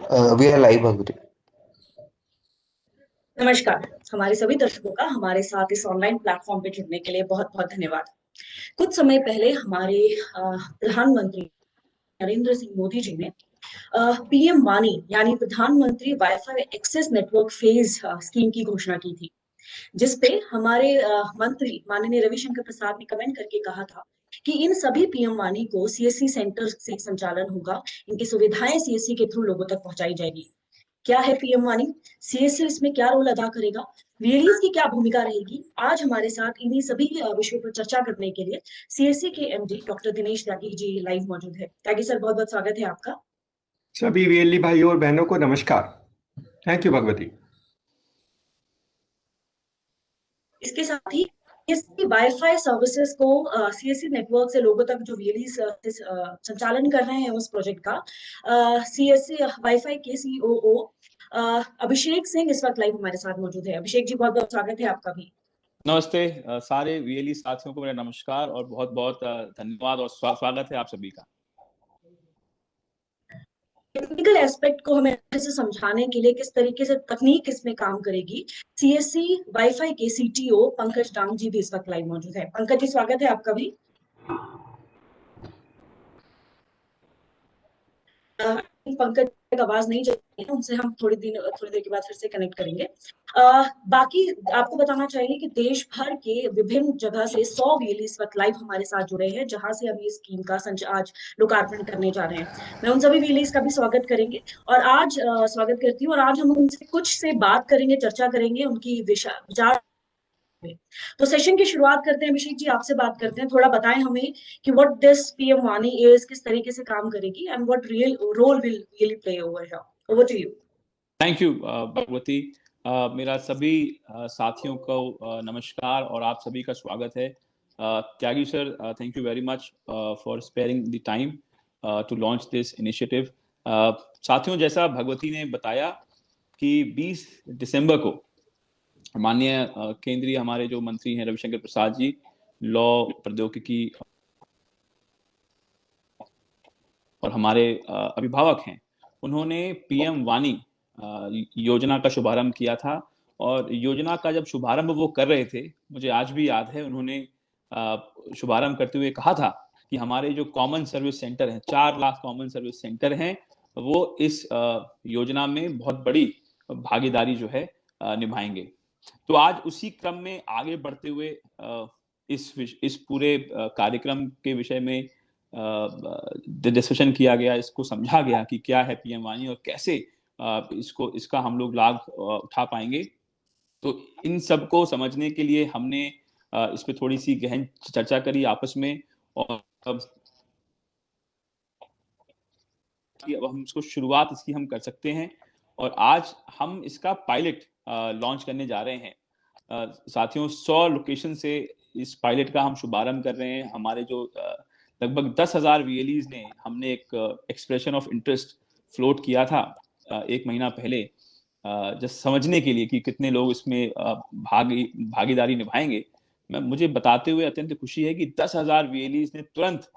We are live Bhagwati. नमस्कार। हमारे सभी दर्शकों का हमारे साथ इस ऑनलाइन प्लेटफॉर्म पे जुड़ने के लिए बहुत बहुत धन्यवाद। कुछ समय पहले हमारे प्रधानमंत्री नरेंद्र सिंह मोदी जी ने पीएम वानी यानी प्रधानमंत्री wifi access network phase scheme की घोषणा की थी, जिसपे हमारे मंत्री माननीय रविशंकर प्रसाद ने कमेंट करके कहा था कि इन सभी पीएम वानी को सीएससी सेंटर से संचालन होगा। इनकी सुविधाएं सीएससी के थ्रू लोगों तक पहुंचाई जाएगी। क्या है पीएम वानी, सीएससी इसमें क्या रोल अदा करेगा, वीएलईज की क्या भूमिका रहेगी, आज हमारे साथ इन्हीं सभी विषयों पर चर्चा करने के लिए सीएससी के MD doctor Dinesh Tyagi ji live मौजूद है। त्यागी सर, बहुत बहुत स्वागत है आपका। सभी वीएलई भाइयों और बहनों को नमस्कार। Thank you Bhagwati. इसके साथ ही सीएससी वाईफाई सर्विसेज को सीएससी नेटवर्क से लोगों तक जो वीएलईज संचालन कर रहे हैं उस प्रोजेक्ट का सीएससी वाईफाई के सीओओ अभिषेक सिंह इस वक्त लाइव हमारे साथ मौजूद है। अभिषेक जी, बहुत बहुत स्वागत है आपका भी। नमस्ते सारे वीएलई साथियों को मेरा नमस्कार और बहुत बहुत धन्यवाद और स्वागत है आप सभी का। टेक्निकल एस्पेक्ट को हमें अच्छे से समझाने के लिए किस तरीके से तकनीक इसमें काम करेगी, सीएससी वाईफाई के सीटीओ पंकज डांग जी भी इस वक्त लाइव मौजूद है। पंकज जी, स्वागत है आपका भी। पंकज की आवाज नहीं चल रही है, उनसे हम थोड़ी देर के बाद फिर से कनेक्ट करेंगे। बाकी आपको बताना चाहिए कि देश भर के विभिन्न जगह से 100 वीएलई इस वक्त लाइव हमारे साथ जुड़े हैं, जहां से हम इस स्कीम का आज लोकार्पण करने जा रहे हैं। मैं उन सभी वीएलईज का भी स्वागत करेंगे और आज स्वागत करती हूँ और आज हम उनसे कुछ से बात करेंगे, चर्चा करेंगे उनकी विचार। तो सेशन की शुरुआत करते हैं। अभिषेक जी, आपसे बात करते हैं। थोड़ा बताएं हमें कि what this PM Wani is, किस तरीके से काम करेगी and what real role will really play over here. Over to you. Thank you Bhagwati. मेरा सभी साथियों को नमस्कार और आप सभी का स्वागत है। Tyagi sir, thank you very much for sparing the time to launch this initiative. साथियों, जैसा भगवती ने बताया कि 20 दिसंबर को माननीय केंद्रीय हमारे जो मंत्री हैं रविशंकर प्रसाद जी, लॉ, प्रौद्योगिकी और हमारे अभिभावक हैं, उन्होंने पीएम वानी योजना का शुभारंभ किया था। और योजना का जब शुभारंभ वो कर रहे थे, मुझे आज भी याद है, उन्होंने शुभारंभ करते हुए कहा था कि हमारे जो कॉमन सर्विस सेंटर हैं, 4 लाख कॉमन सर्विस सेंटर हैं, वो इस योजना में बहुत बड़ी भागीदारी जो है निभाएंगे। तो आज उसी क्रम में आगे बढ़ते हुए इस पूरे कार्यक्रम के विषय में डिस्कशन किया गया, इसको समझा गया कि क्या है पीएम वानी और कैसे इसका हम लोग लाभ उठा पाएंगे। तो इन सब को समझने के लिए हमने इस पे थोड़ी सी गहन चर्चा करी आपस में, और अब हम इसको शुरुआत इसकी हम कर सकते हैं। और आज हम इसका पायलट लॉन्च करने जा रहे हैं। साथियों, 100 लोकेशन से इस पायलट का हम शुभारंभ कर रहे हैं। हमारे जो लगभग 10,000 वीएलईज ने हमने एक एक्सप्रेशन ऑफ इंटरेस्ट फ्लोट किया था 1 महीना पहले, जस्ट समझने के लिए कि कितने लोग इसमें भागीदारी निभाएंगे। मुझे बताते हुए अत्यंत खुशी है कि 10,000 वीएलईज ने तुरंत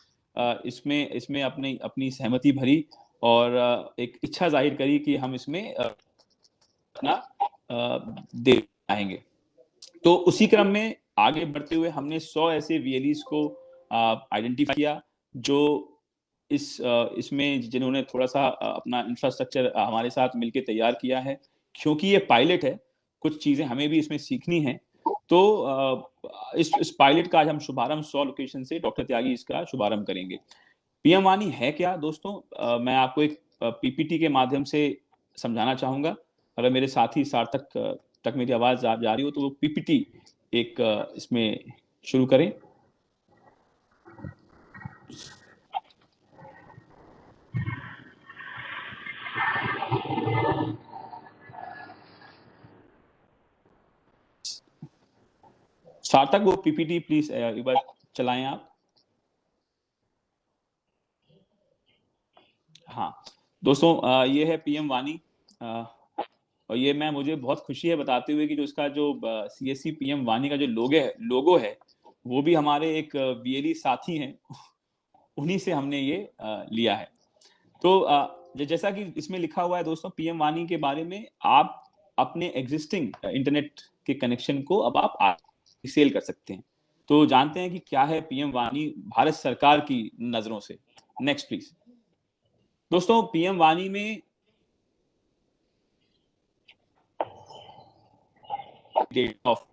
इसमें अपनी सहमति भरी और एक इच्छा जाहिर करी कि हम इसमें अपना दे आएंगे। तो उसी क्रम में आगे बढ़ते हुए हमने 100 ऐसे वीएलईज को आइडेंटिफाई किया जो इसमें जिन्होंने थोड़ा सा अपना इंफ्रास्ट्रक्चर हमारे साथ मिलकर तैयार किया है। क्योंकि ये पायलट है, कुछ चीजें हमें भी इसमें सीखनी है। तो इस पायलट का आज हम शुभारंभ 100 लोकेशन से डॉक्टर त्यागी इसका शुभारंभ करेंगे। पीएम वानी है क्या दोस्तों? मैं आपको एक पीपीटी के माध्यम से समझाना चाहूंगा। अगर मेरे साथी सार्थक तक मेरी आवाज जा रही हो तो वो पीपीटी एक इसमें शुरू करें। सार्थक, वो पीपीटी प्लीज एक बार चलाएं आप। हाँ दोस्तों, ये है पीएम वानी। और ये मुझे बहुत खुशी है बताते हुए कि जो इसका जो सीएससी पीएम वानी का जो लोगो है वो भी हमारे एक वीएलई साथी हैं, उन्हीं से हमने ये लिया है। तो जैसा कि इसमें लिखा हुआ है दोस्तों, पीएम वाणी के बारे में आप अपने एग्जिस्टिंग इंटरनेट के कनेक्शन को अब आप सेल कर सकते हैं। तो जानते हैं कि क्या है पीएम वाणी भारत सरकार की नजरों से। नेक्स्ट प्लीज दोस्तों, पीएम वाणी में date of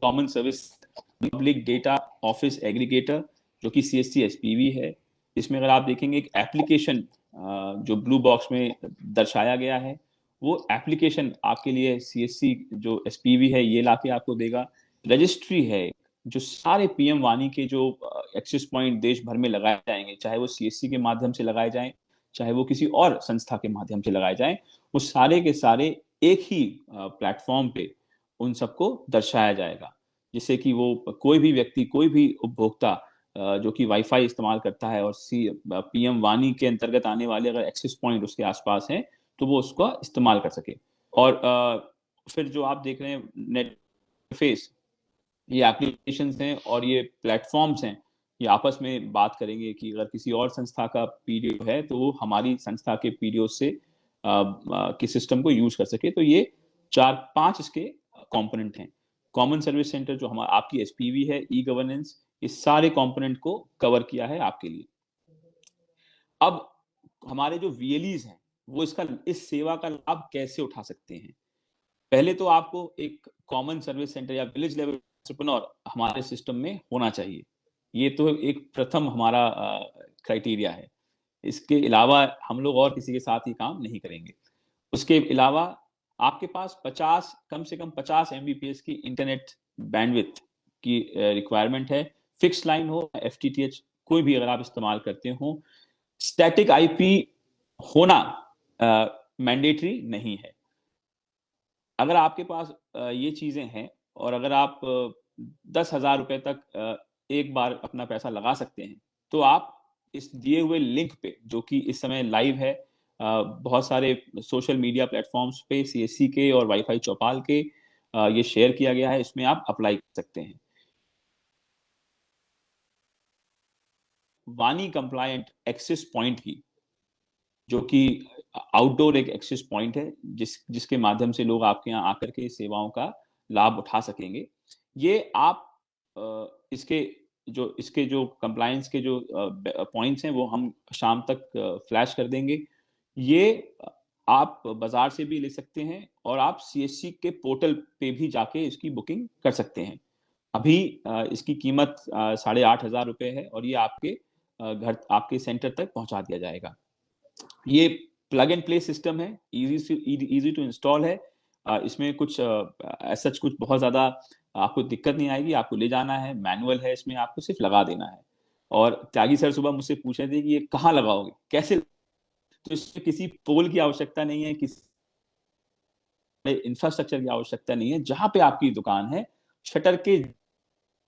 common service public data office aggregator, जो कि सीएससी एसपीवी है। इसमें अगर आप देखेंगे एक एप्लीकेशन जो ब्लू बॉक्स में दर्शाया गया है, वो एप्लीकेशन आपके लिए सीएससी जो एसपीवी है ये लाके आपको देगा। रजिस्ट्री है जो सारे पीएम वाणी के जो एक्सेस पॉइंट देश भर में लगाए जाएंगे, चाहे वो सीएससी के माध्यम से लगाए जाएं, चाहे वो किसी और संस्था के माध्यम से लगाए जाएं, वो सारे के सारे एक ही प्लेटफॉर्म पे उन सबको दर्शाया जाएगा, जिससे कि वो कोई भी व्यक्ति, कोई भी उपभोक्ता जो कि वाईफाई इस्तेमाल करता है और पीएम वाणी के अंतर्गत आने वाले अगर एक्सेस पॉइंट उसके आसपास हैं तो वो उसका इस्तेमाल कर सके। और फिर जो आप देख रहे हैं नेट फेस, ये एप्लीकेशंस हैं और ये प्लेटफॉर्म्स हैं, ये आपस में बात करेंगे कि अगर किसी और संस्था का पीडीओ है तो वो हमारी संस्था के पीडीओ से के सिस्टम को यूज कर सके। तो ये 4-5 इसके कंपोनेंट हैं। कॉमन सर्विस सेंटर जो हमारा आपकी एसपीवी है, ई गवर्नेंस, इस सारे कंपोनेंट को कवर किया है आपके लिए। अब हमारे जो वीएलईज हैं वो इस सेवा का लाभ कैसे उठा सकते हैं। पहले तो आपको एक कॉमन सर्विस सेंटर या विलेज लेवल एंटरप्रेन्योर हमारे सिस्टम में होना चाहिए। ये तो एक प्रथम हमारा क्राइटेरिया है। इसके अलावा हम लोग और किसी के साथ ही काम नहीं करेंगे। उसके अलावा आपके पास 50 कम से कम 50 एमबीपीएस की इंटरनेट बैंडविड्थ की रिक्वायरमेंट है। फिक्स लाइन हो, एफटीटीएच कोई भी अगर आप इस्तेमाल करते हो, स्टैटिक आईपी होना मैंडेटरी नहीं है। अगर आपके पास ये चीजें हैं और अगर आप 10,000 रुपए तक एक बार अपना पैसा लगा सकते हैं, तो आप इस दिए हुए लिंक पे, जो कि इस समय लाइव है बहुत सारे सोशल मीडिया प्लेटफॉर्म्स पे, सीएससी के और वाईफाई चौपाल के ये शेयर किया गया है, इसमें आप अप्लाई कर सकते हैं। वाणी कंप्लायंट एक्सेस पॉइंट की, जो कि आउटडोर एक एक्सेस पॉइंट है जिसके माध्यम से लोग आपके यहाँ आकर के सेवाओं का लाभ उठा सकेंगे। ये आप इसके जो कंप्लायंस के जो पॉइंट्स हैं वो हम शाम तक फ्लैश कर देंगे। ये आप बाजार से भी ले सकते हैं और आप सीएससी के पोर्टल पे भी जाके इसकी बुकिंग कर सकते हैं। अभी इसकी कीमत 8,500 रुपए है और ये आपके घर, आपके सेंटर तक पहुंचा दिया जाएगा। ये प्लग एंड प्ले सिस्टम है, इजी टू इंस्टॉल है। इसमें कुछ सच कुछ बहुत ज्यादा आपको दिक्कत नहीं आएगी। आपको ले जाना है, मैनुअल है, इसमें आपको सिर्फ लगा देना है। और त्यागी सर सुबह मुझसे पूछ रहे थे कि ये कहाँ लगाओगे, कैसे। तो इसमें किसी पोल की आवश्यकता नहीं है, किसी इंफ्रास्ट्रक्चर की आवश्यकता नहीं है। जहां पे आपकी दुकान है, शटर के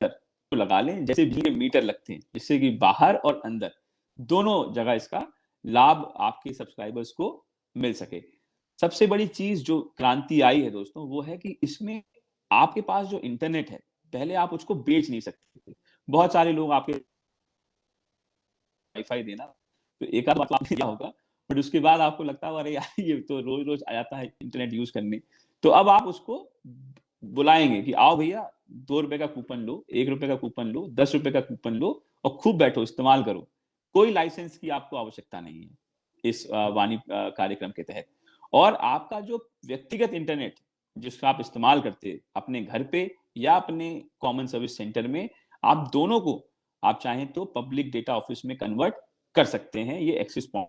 तो लगा लें, जैसे बिजली के मीटर लगते हैं, जिससे कि बाहर और अंदर दोनों जगह इसका लाभ आपके सब्सक्राइबर्स को मिल सके। सबसे बड़ी चीज जो क्रांति आई है दोस्तों, वो है कि इसमें आपके पास जो इंटरनेट है, पहले आप उसको बेच नहीं सकते थे। बहुत सारे लोग आपके वाईफाई देना, तो एक आध बार तो आपने किया होगा, बट उसके बाद आपको लगता है अरे यार ये तो रोज रोज आ जाता है इंटरनेट यूज करने। तो अब आप उसको बुलाएंगे कि आओ भैया, 2 रुपए का कूपन लो, 1 रुपए का कूपन लो, 10 रुपए का कूपन लो और खूब बैठो, इस्तेमाल करो। कोई लाइसेंस की आपको आवश्यकता नहीं है इस वाणी कार्यक्रम के तहत। और आपका जो व्यक्तिगत इंटरनेट जिसका आप इस्तेमाल करते अपने घर पे या अपने कॉमन सर्विस सेंटर में, आप दोनों को आप चाहें तो पब्लिक डेटा ऑफिस में कन्वर्ट कर सकते हैं। ये एक्सेस पॉइंट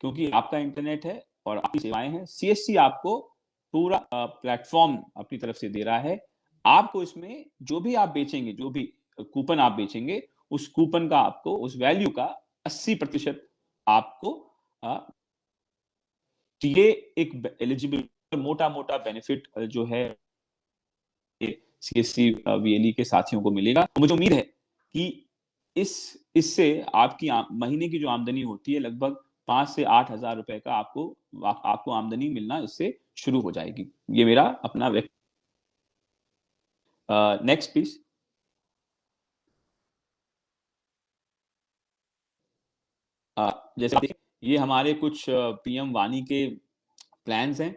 क्योंकि आपका इंटरनेट है और आपकी सेवाएं हैं, सीएससी आपको पूरा प्लेटफॉर्म अपनी तरफ से दे रहा है। आपको इसमें जो भी आप बेचेंगे, जो भी कूपन आप बेचेंगे, उस कूपन का आपको, उस वैल्यू का 80% आपको ये एक एलिजिबल मोटा मोटा बेनिफिट जो है सीएससी वीएलई के साथियों को मिलेगा। मुझे उम्मीद है कि इससे आपकी महीने की जो आमदनी होती है, लगभग 5 से 8,000 रुपए का आपको आमदनी मिलना इससे शुरू हो जाएगी। ये मेरा अपना नेक्स्ट प्लीज। जैसे आप देखें, ये हमारे कुछ पीएम वाणी के प्लान्स हैं।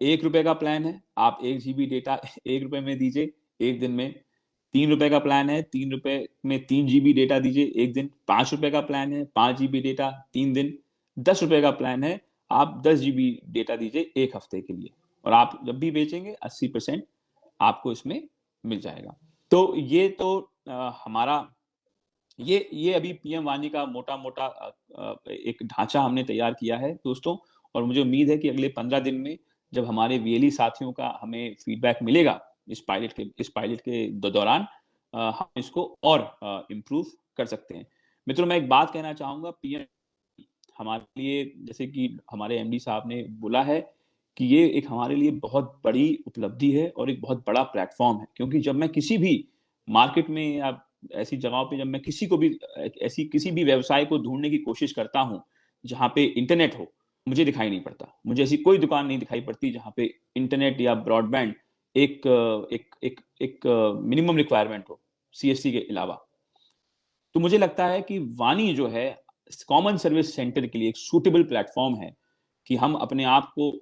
1 रुपए का प्लान है, आप 1 GB डेटा 1 रुपए में दीजिए एक दिन में। 3 रुपए का प्लान है, 3 रुपए में 3 GB डेटा दीजिए एक दिन। 5 रुपए का प्लान है, 5 GB डेटा 3 दिन। 10 रुपए का प्लान है, आप 10 GB डेटा दीजिए एक हफ्ते के लिए, और आप जब भी बेचेंगे 80% आपको इसमें मिल जाएगा। तो ये तो हमारा ये अभी पीएम वाणी का मोटा मोटा एक ढांचा हमने तैयार किया है दोस्तों। और मुझे उम्मीद है कि अगले 15 दिन में जब हमारे वीएलई साथियों का हमें फीडबैक मिलेगा इस पायलट के दौरान, हम इसको और इम्प्रूव कर सकते हैं। मित्रों, मैं एक बात कहना चाहूंगा, पीएम हमारे लिए, जैसे कि हमारे एमडी साहब ने बोला है, कि ये एक हमारे लिए बहुत बड़ी उपलब्धि है और एक बहुत बड़ा प्लेटफॉर्म है। क्योंकि जब मैं किसी भी मार्केट में या ऐसी जगहों पे, जब मैं किसी को भी ऐसी किसी भी व्यवसाय को ढूंढने की कोशिश करता हूं जहां पे इंटरनेट हो, मुझे दिखाई नहीं पड़ता। मुझे ऐसी कोई दुकान नहीं दिखाई पड़ती जहां पे इंटरनेट या ब्रॉडबैंड एक एक एक एक मिनिमम रिक्वायरमेंट हो सीएससी के अलावा। तो मुझे लगता है कि वाणी जो है कॉमन सर्विस सेंटर के लिए एक सूटेबल प्लेटफॉर्म है कि हम अपने आप को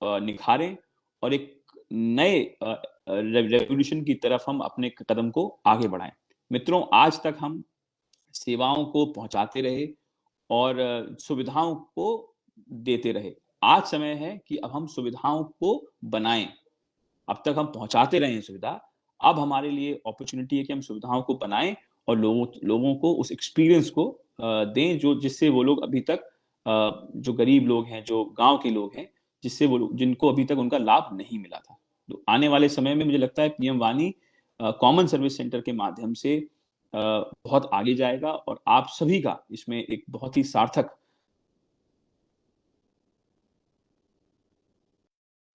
निखारें और एक नए रेवोल्यूशन की तरफ हम अपने कदम को आगे बढ़ाएं। मित्रों, आज तक हम सेवाओं को पहुंचाते रहे और सुविधाओं को देते रहे। आज समय है कि अब हम सुविधाओं को बनाएं। अब तक हम पहुंचाते रहे हैं सुविधा, अब हमारे लिए अपॉर्चुनिटी है कि हम सुविधाओं को बनाएं और लोगों को उस एक्सपीरियंस को दें जो जिससे वो लोग अभी तक, जो गरीब लोग हैं, जो गांव के लोग हैं, जिससे वो जिनको अभी तक उनका लाभ नहीं मिला था। तो आने वाले समय में मुझे लगता है पीएम वाणी कॉमन सर्विस सेंटर के माध्यम से बहुत आगे जाएगा और आप सभी का इसमें एक बहुत ही सार्थक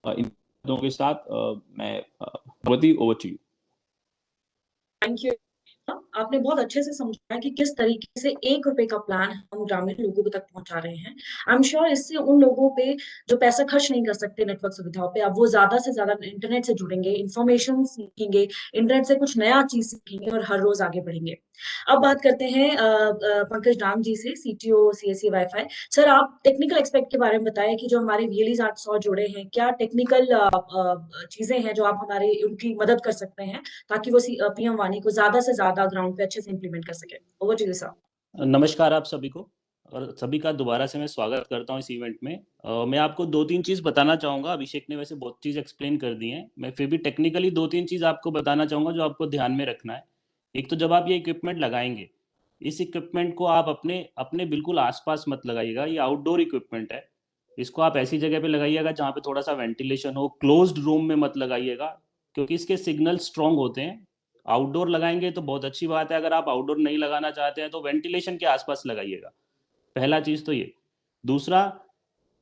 इन बातों के साथ मैं Bhagwati, over to you. Thank you. आपने बहुत अच्छे से समझाया कि किस तरीके से 1 रुपए का प्लान हम ग्रामीण लोगों तक पहुंचा रहे हैं। आई एम श्योर इससे उन लोगों पे जो पैसा खर्च नहीं कर सकते नेटवर्क सुविधाओं पे, अब वो ज्यादा से ज्यादा इंटरनेट से जुड़ेंगे, इंफॉर्मेशन सीखेंगे, इंटरनेट से कुछ नया चीज सीखेंगे और हर रोज आगे बढ़ेंगे। अब बात करते हैं पंकज राम जी से, सीटीओ सीएससी वाईफाई। सर, आप टेक्निकल एक्सपेक्ट के बारे में बताएं कि जो हमारे वीएलईज 800 जुड़े हैं, क्या टेक्निकल चीजें हैं जो आप हमारे उनकी मदद कर सकते हैं ताकि वो पीएम वाणी को ज्यादा से ज्यादा ग्राउंड पे अच्छे से इंप्लीमेंट कर सके। Over to you sir. नमस्कार आप सभी को, और सभी का दोबारा से मैं स्वागत करता हूं इस इवेंट में। मैं आपको 2-3 चीज़ बताना चाहूँगा। अभिषेक ने वैसे बहुत चीज़ एक्सप्लेन कर दी हैं, मैं फिर भी टेक्निकली 2-3 चीज़ आपको बताना चाहूँगा जो आपको ध्यान में रखना है। एक तो जब आप ये इक्विपमेंट लगाएंगे, इस इक्विपमेंट को आप अपने अपने बिल्कुल आसपास मत लगाइएगा। ये आउटडोर इक्विपमेंट है, इसको आप ऐसी जगह पे लगाइएगा जहाँ पे थोड़ा सा वेंटिलेशन हो। क्लोज्ड रूम में मत लगाइएगा क्योंकि इसके सिग्नल स्ट्रॉन्ग होते हैं। आउटडोर लगाएंगे तो बहुत अच्छी बात है, अगर आप आउटडोर नहीं लगाना चाहते हैं तो वेंटिलेशन के आसपास लगाइएगा। पहला चीज तो ये। दूसरा,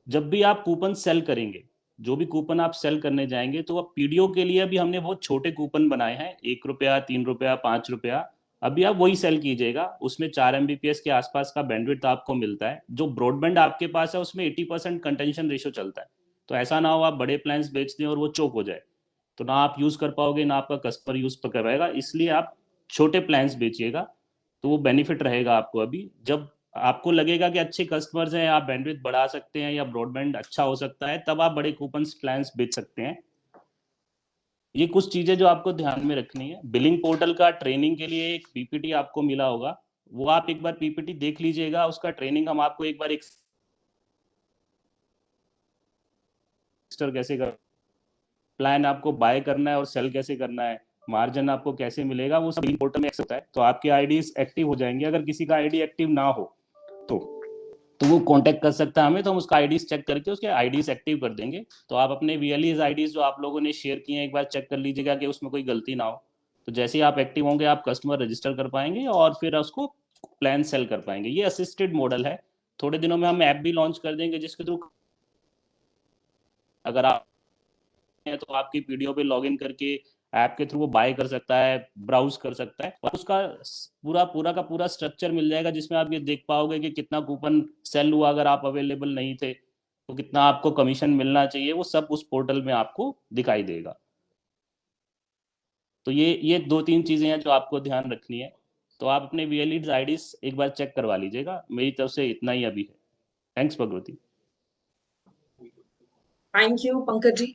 जब भी आप कूपन सेल करेंगे, जो भी कूपन आप सेल करने जाएंगे, तो अब पीडीओ के लिए अभी हमने बहुत छोटे कूपन बनाए हैं, 1 रुपया, 3 रुपया, 5 रुपया। अभी आप वही सेल कीजिएगा। उसमें 4 MBPS के आसपास का बैंडविड्थ आपको मिलता है। जो ब्रॉडबैंड आपके पास है उसमें 80% कंटेंशन रेशियो चलता है। तो ऐसा ना हो आप बड़े प्लान्स बेच दें और वो चोक हो जाए, तो ना आप यूज कर पाओगे ना आपका कस्टमर यूज कर पाएगा। इसलिए आप छोटे प्लान्स बेचिएगा तो वो बेनिफिट रहेगा आपको। अभी जब आपको लगेगा कि अच्छे कस्टमर्स हैं, आप बैंडविड्थ बढ़ा सकते हैं या ब्रॉडबैंड अच्छा हो सकता है, तब आप बड़े कूपन प्लान्स बेच सकते हैं। ये कुछ चीजें जो आपको ध्यान में रखनी है। बिलिंग पोर्टल का ट्रेनिंग के लिए एक पीपीटी आपको मिला होगा, वो आप एक बार पीपीटी देख लीजिएगा। उसका ट्रेनिंग हम आपको एक बार कैसे कर, प्लान आपको बाय करना है और सेल कैसे करना है, मार्जिन आपको कैसे मिलेगा, वो सब पोर्टल में एक्सेस होता है। तो आपके आईडीज एक्टिव हो जाएंगे। अगर किसी का आईडी एक्टिव ना हो तो वो कांटेक्ट कर सकता है हमें, तो हम उसका आईडीज चेक करके उसके आईडीज एक्टिव कर देंगे। तो आप अपने वीएलईज आईडीज जो आप लोगों ने शेयर किए हैं एक बार चेक कर लीजिएगा कि उसमें कोई गलती ना हो। तो जैसे ही आप एक्टिव होंगे आप कस्टमर रजिस्टर कर पाएंगे और फिर उसको प्लान सेल कर पाएंगे। ये असिस्टेड मॉडल है। थोड़े दिनों में हम ऐप भी लॉन्च कर देंगे जिसके थ्रू अगर आप तो आपकी पीडीओ पे लॉगिन करके ऐप के थ्रू वो बाय कर सकता है, ब्राउज कर सकता है, और उसका पूरा का पूरा स्ट्रक्चर मिल जाएगा जिसमें आप ये देख पाओगे कि कितना कूपन सेल हुआ, अगर आप अवेलेबल नहीं थे तो कितना आपको कमीशन मिलना चाहिए, वो सब उस पोर्टल में आपको दिखाई देगा। तो ये 2-3 चीज़ें हैं जो आपको ध्यान रखनी है। तो आप अपने वीएलईडी आईडीज एक बार चेक करवा लीजिएगा। मेरी तरफ से इतना ही अभी है। Thanks Bhagwati. Thank you Pankaj ji.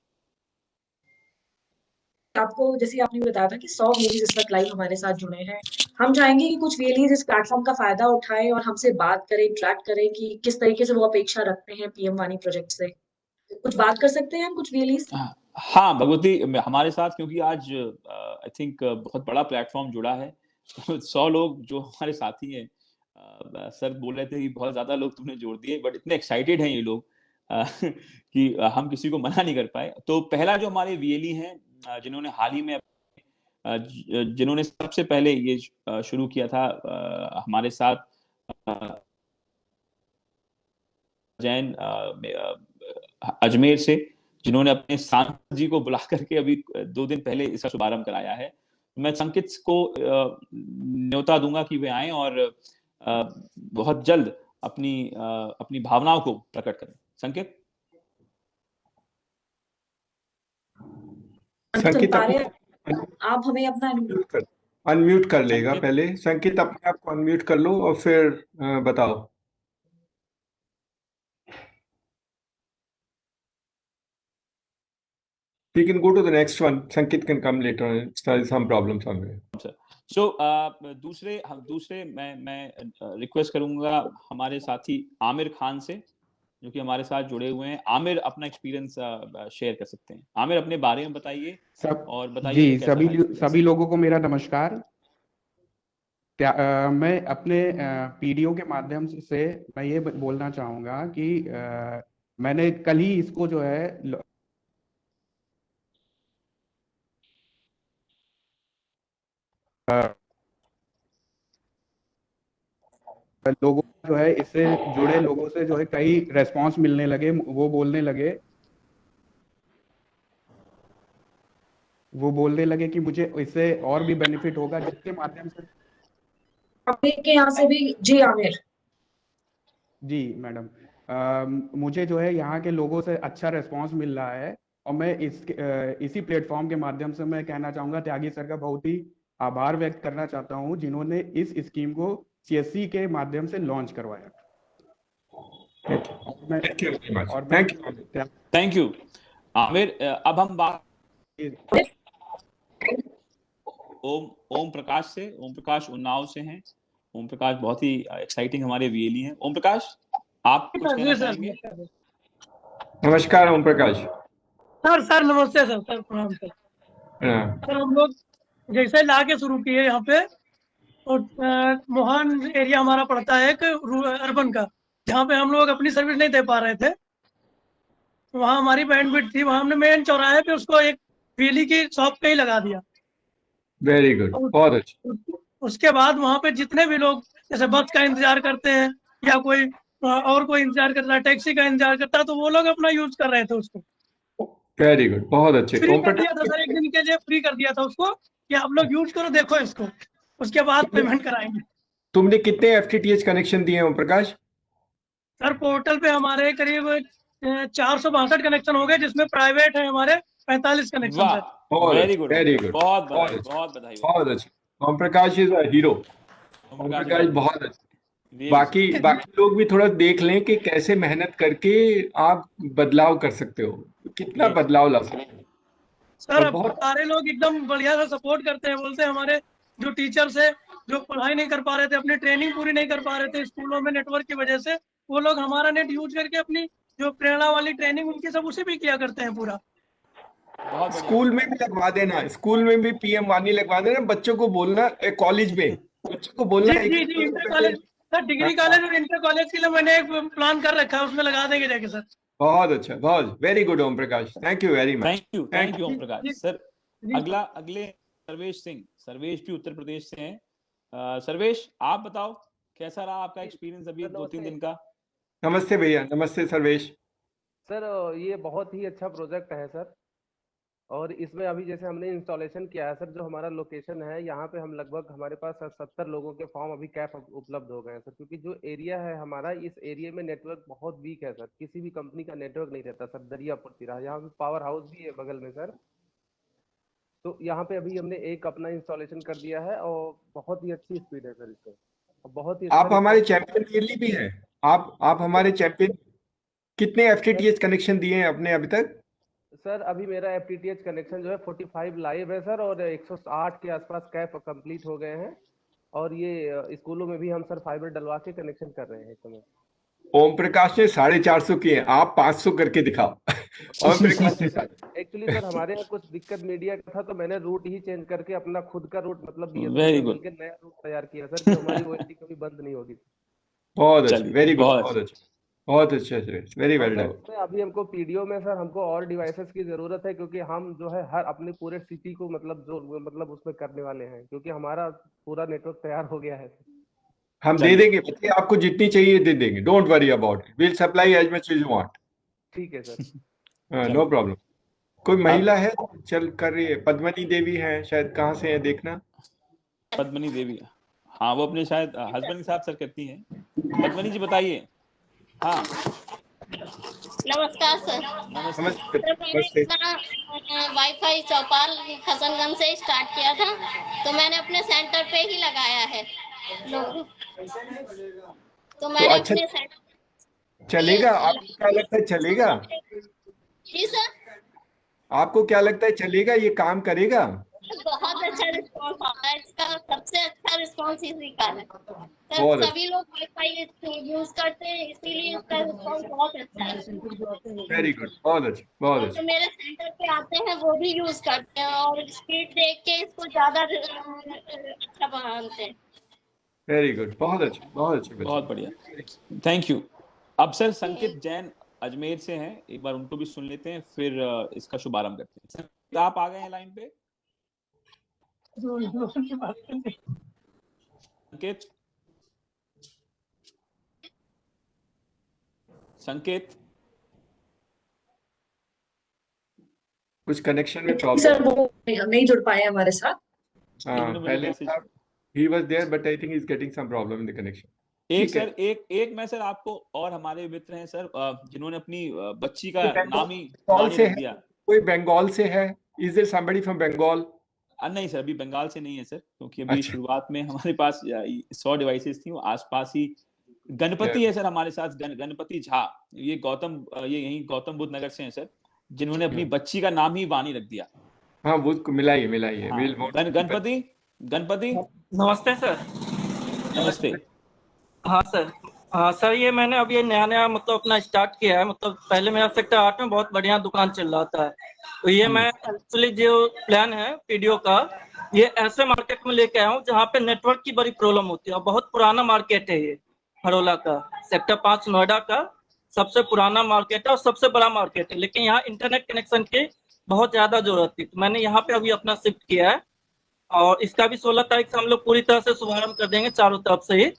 आपको जैसे आपने बताया था कि 100 वीएलईज इस वक्त लाइव हमारे साथ जुड़े हैं। हम चाहेंगे कि कुछ वीएलईज इस प्लेटफॉर्म का फायदा उठाएं और हमसे बात करें, इंटरेक्ट करें कि किस तरीके से वो अपेक्षा रखते हैं पीएम वानी प्रोजेक्ट से। कुछ बात कर सकते हैं हम कुछ वीएलईज? हाँ भगवती, हमारे साथ क्योंकि आज आई थिंक बहुत बड़ा प्लेटफॉर्म जुड़ा है। 100 लोग जो हमारे साथी हैं, सर बोल रहे थे कि बहुत ज्यादा लोग तुमने जोड़ दिए, बट इतने एक्साइटेड हैं ये लोग कि हम किसी को मना नहीं कर पाए। तो पहला जो हमारे वीएलई हैं, जिन्होंने हाल ही में जिन्होंने सबसे पहले ये शुरू किया था हमारे साथ, जैन अजमेर से, जिन्होंने अपने सांसद जी को बुला करके अभी 2 दिन पहले इसका शुभारंभ कराया है। मैं संकित को न्योता दूंगा कि वे आएं और बहुत जल्द अपनी भावनाओं को प्रकट करें। संकित। संकित पारे, अपने आप हमें अपना अनम्यूट कर लेगा संकित। पहले। संकित अपने आप को अनम्यूट कर लो और फिर बताओ। We can go to the next one. Sankit can come later on. There is some problem somewhere. सो दूसरे मैं रिक्वेस्ट करूंगा हमारे साथी आमिर खान से, जो कि हमारे साथ जुड़े हुए हैं। आमिर अपना एक्सपीरियंस शेयर कर सकते हैं। आमिर अपने बारे में बताइए और बताइए जी, कि कैसा रहा experience। सभी लोगों को मेरा नमस्कार। मैं अपने पीडीओ के माध्यम से मैं ये बोलना चाहूँगा कि मैंने कल ही इसको जो है लोगों जो है इससे जुड़े लोगों से जो है कई रेस्पॉन्स मिलने लगे। वो बोलने लगे कि मुझे इससे और भी बेनिफिट होगा, जिसके माध्यम से के यहाँ से भी। जी आमिर। जी मैडम, मुझे जो है यहाँ के लोगों से अच्छा रिस्पांस मिल रहा है और मैं इसी प्लेटफॉर्म के माध्यम से मैं कहना चाहूँगा त्यागी सर का बहुत ही आभार व्यक्त करना चाहता हूँ, जिन्होंने इस स्कीम को सीएससी के माध्यम से लॉन्च करवाया। Thank you very much. और मैं Thank you. Thank you Aamir. अब हम बात ओम प्रकाश से। ओम प्रकाश उन्नाव से हैं। ओम प्रकाश बहुत ही एक्साइटिंग हमारे वीएलई हैं। ओम प्रकाश, आप कुछ कहना चाहेंगे? नमस्कार ओम प्रकाश। सर नमस्ते सर प्रणाम सर। सर हम लोग जैसे ला के शुरू किए यहाँ पे, और मोहन एरिया हमारा पड़ता है एक अर्बन का, जहाँ पे हम लोग अपनी सर्विस नहीं दे पा रहे थे। वहाँ हमारी बैंडविड्थ थी, वहाँ हमने मेन चौराहे पे उसको एक वीएलई की शॉप पे ही लगा दिया। वेरी गुड, बहुत अच्छा। उसके बाद वहाँ पे जितने भी लोग जैसे बस का इंतजार करते हैं या कोई और कोई इंतजार करता है, टैक्सी का इंतजार करता है, तो वो लोग अपना यूज कर रहे थे उसको। वेरी गुड, बहुत अच्छे। फ्री ओम कर दिया था प्रकाश, सर, एक दिन के लिए फ्री कर दिया था उसको कि आप लोग यूज करो, देखो इसको, उसके बाद पेमेंट कराएंगे। तुमने कितने एफटीटीएच कनेक्शन दिए हैं ओम प्रकाश? सर पोर्टल पे हमारे करीब 462 कनेक्शन हो गए, जिसमें प्राइवेट है हमारे 45 कनेक्शन वाह, sir. Very good, very good, बहुत बधाई, बहुत अच्छा, बहुत बधाई। बहुत अच्छा। Om Prakash is a hero. Om Prakash बहुत अच्छा। बाकी लोग भी थोड़ा देख लें कि कैसे मेहनत करके आप बदलाव कर सकते हो, कितना बदलाव ला सकते हो। सर और अब बहुत सारे लोग एकदम बढ़िया से सपोर्ट करते हैं, बोलते हैं हमारे जो टीचर्स है, जो पढ़ाई नहीं कर पा रहे थे, अपनी ट्रेनिंग पूरी नहीं कर पा रहे थे स्कूलों में नेटवर्क की वजह से, वो लोग हमारा नेट यूज करके अपनी जो प्रेरणा वाली ट्रेनिंग उनकी सब उसी भी किया करते हैं पूरा। स्कूल में भी लगवा देना, स्कूल में भी पीएम वानी लगवा देना। बच्चों को बोलना, कॉलेज में बच्चों को बोलना जी जी जी, inter college sir, degree college और इंटर कॉलेज के लिए मैंने एक प्लान कर रखा है, उसमें लगा देंगे जाके सर। बहुत अच्छा, बहुत very good Om Prakash, thank you very much. Thank you Om Prakash ji, sir. जी। अगले सर्वेश सिंह। सर्वेश भी उत्तर प्रदेश से हैं। सर्वेश, आप बताओ कैसा रहा आपका एक्सपीरियंस अभी 2-3 दिन का? नमस्ते भैया, नमस्ते सर्वेश। सर ये बहुत ही अच्छा प्रोजेक्ट है सर, और इसमें अभी जैसे हमने इंस्टॉलेशन किया है सर, जो हमारा लोकेशन है यहाँ पे हम लगभग हमारे पास 70 लोगों के फॉर्म अभी कैप उपलब्ध हो गए हैं सर, क्योंकि जो एरिया है हमारा, इस एरिया में नेटवर्क बहुत वीक है सर, किसी भी कंपनी का नेटवर्क नहीं रहता सर। दरियापुर तिराहा, यहाँ पे पावर हाउस भी है बगल में सर। तो यहाँ पे अभी हमने एक अपना इंस्टॉलेशन कर दिया है और बहुत ही अच्छी स्पीड है सर इससे, और बहुत ही अच्छा आप हमारे रिस्पॉन्स। चैंपियन ईयरली भी हैं। आप हमारे चैंपियन। कितने एफटीटीएच कनेक्शन दिए हैं अपने अभी तक? सर अभी मेरा एफटीटीएच कनेक्शन जो है 45 लाइव है सर, और 108 के आसपास कैप कंप्लीट हो गए हैं, और ये स्कूलों में भी हम सर फाइबर डलवा के कनेक्शन कर रहे हैं इस समय। ओम प्रकाश ने 450 किए हैं, आप 500 करके दिखाओ। ओम प्रकाश ने एक्चुअली सर हमारे यहाँ कुछ दिक्कत मीडिया का था, तो मैंने रूट ही चेंज करके अपना खुद का रूट, मतलब बीएसएनएल वेरी से गुड, मिलकर नया रूट तैयार किया सर, कि हमारी ओएलटी कभी बंद नहीं होगी। बहुत अच्छे, चलिए वेरी गुड, बहुत बहुत अच्छा। अच्छे, बहुत अच्छे, वेरी और वेल सर डन। उसमें अभी हमको पीडीओ में सर हमको और डिवाइसेस की जरूरत है, क्योंकि हम जो है हर अपने पूरे सिटी को मतलब उसमें करने वाले हैं, क्योंकि हमारा पूरा नेटवर्क तैयार हो गया है। हम दे चलिए देंगे बच्चे, आपको जितनी चाहिए दे देंगे, don't worry about it, will supply as much as you want. ठीक है सर। नो चलिए प्रॉब्लम। कोई अब महिला है चल कर रही है, पद्मनी देवी है शायद, कहाँ से है देखना। पद्मनी देवी, हाँ वो अपने शायद हस्बैंड के साथ सर करती हैं। पद्मनी जी बताइए। हाँ नमस्कार सर। नमस्ते। नमस्ते सर मैंने नमस्ते। अपना वाईफाई चौपाल हसनगंज से स्टार्ट किया था, तो मैंने अपने सेंटर पे ही लगाया है लोग, तो तो मैंने अच्छा अपने सेंटर चलेगा? आपको क्या लगता है चलेगा? जी सर, आपको क्या लगता है चलेगा, ये काम करेगा? बहुत अच्छा रिस्पॉन्स आता है इसका, सबसे अच्छा रिस्पॉन्स इसी का है सर। बहुत अच्छा, सभी लोग वाईफाई यूज करते हैं, इसीलिए इसका रिस्पॉन्स बहुत अच्छा है। वेरी गुड, बहुत अच्छा, बहुत और अच्छा, जो मेरे सेंटर पे आते हैं वो भी यूज करते हैं, और स्पीड देख के इसको ज्यादा अच्छा बनाते हैं। वेरी गुड, बहुत अच्छे, बहुत अच्छे बच्चे। बहुत बढ़िया, थैंक यू। अब सर संकेत जैन अजमेर से हैं, एक बार उनको भी सुन लेते हैं, फिर इसका शुभारंभ करते हैं। संकेत, आप आ गए हैं लाइन पे? संकेत, संकेत कुछ कनेक्शन में सर प्रॉब्लम। वो नहीं जुड़ पाए हमारे साथ। हाँ, इन्होंने मुझे पहले message, he was there but I think he's getting some problem in the connection। एक ठीक है। सर एक मैं सर आपको, और हमारे मित्र हैं सर जिन्होंने अपनी बच्ची का कोई नाम ही बंगाल वाणी से रख है? दिया। कोई बंगाल से है? Is there somebody from Bengal? नहीं सर, अभी बंगाल से नहीं है सर, क्योंकि अभी अच्छा, शुरुआत में हमारे पास 100 डिवाइसेस थी, वो आसपास ही। गणपति है सर हमारे साथ, गणपति झा, ये ये यहीं गौतम बुद्ध नगर से हैं सर, जिन्होंने अपनी बच्ची का नाम ही वाणी रख दिया। हाँ वो मिलाइए हाँ, we'll want to keep it। Ganpati, Ganpati नमस्ते सर। नमस्ते। हाँ सर, हाँ सर, ये मैंने अब ये नया नया मतलब अपना स्टार्ट किया है। मतलब पहले मेरा सेक्टर 8 में बहुत बढ़िया दुकान चल रहा था, तो ये मैं एक्चुअली जो प्लान है पीडीओ का, ये ऐसे मार्केट में लेके आया हूँ जहाँ पे नेटवर्क की बड़ी प्रॉब्लम होती है, और बहुत पुराना मार्केट है ये हरोला का, सेक्टर 5 नोएडा का सबसे पुराना मार्केट है और सबसे बड़ा मार्केट है, लेकिन यहाँ इंटरनेट कनेक्शन की बहुत ज्यादा जरूरत थी, तो मैंने यहाँ पे अभी अपना शिफ्ट किया है, और इसका भी 16 तारीख से हम लोग पूरी तरह से शुभारंभ कर देंगे चारों तरफ से ही।